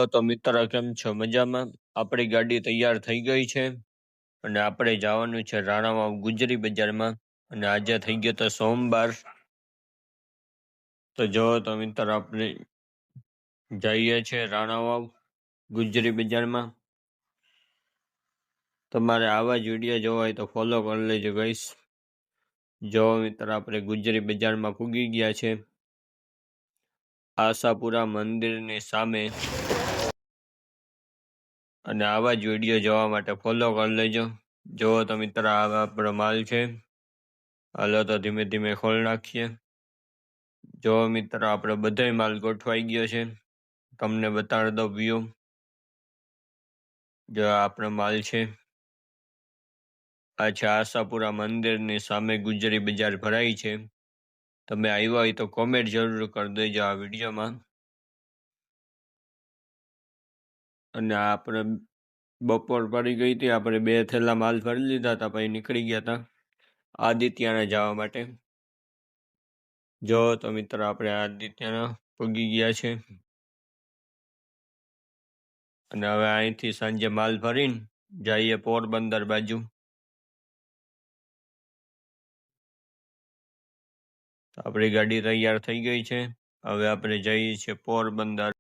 તો મિત્ર કેમ છો? મજામાં? આપણી ગાડી તૈયાર થઈ ગઈ છે અને આપણે જવાનું છે રાણાવાવ ગુજરી બજારમાં અને આજે થઈ ગયો તો સોમવાર. તો જો તો મિત્ર આપણે જઈએ છે રાણાવાવ ગુજરી બજારમાં. તમારે આવા જ વિડીયો જોવા હોય તો ફોલો કરી લેજો ગાઈસ. જો મિત્ર આપણે ગુજરી બજારમાં પૂગી ગયા છે. આશાપુરા મંદિરની સામે. અને આવા જ વિડીયો જોવા માટે ફોલો કરી લેજો. જો તો મિત્ર આ આપણો માલ છે. હાલો તો ધીમે ધીમે ખોલ નાખીએ. જો મિત્ર આપણે બધોય માલ ગોઠવાઈ ગયો છે. તમને બતાડી દો વ્યૂ. જો આપણો માલ છે. આ છે આશાપુરા મંદિરની સામે ગુજરી બજાર ભરાઈ છે. તમે આવ્યા હોય તો કોમેન્ટ જરૂર કરી દેજો આ વિડીયોમાં. અને આપણે બપોર પડી ગઈ હતી, આપણે 2 થેલા માલ ભરી લીધા હતા, પછી નીકળી ગયા હતા આદિત્યના જવા માટે. જો તો મિત્ર આપણે આદિત્યના પૂગી ગયા છે અને હવે અહીંથી સાંજે માલ ભરીને જઈએ પોરબંદર બાજુ. આપણી ગાડી તૈયાર થઈ ગઈ છે. હવે આપણે જઈએ છીએ પોરબંદર.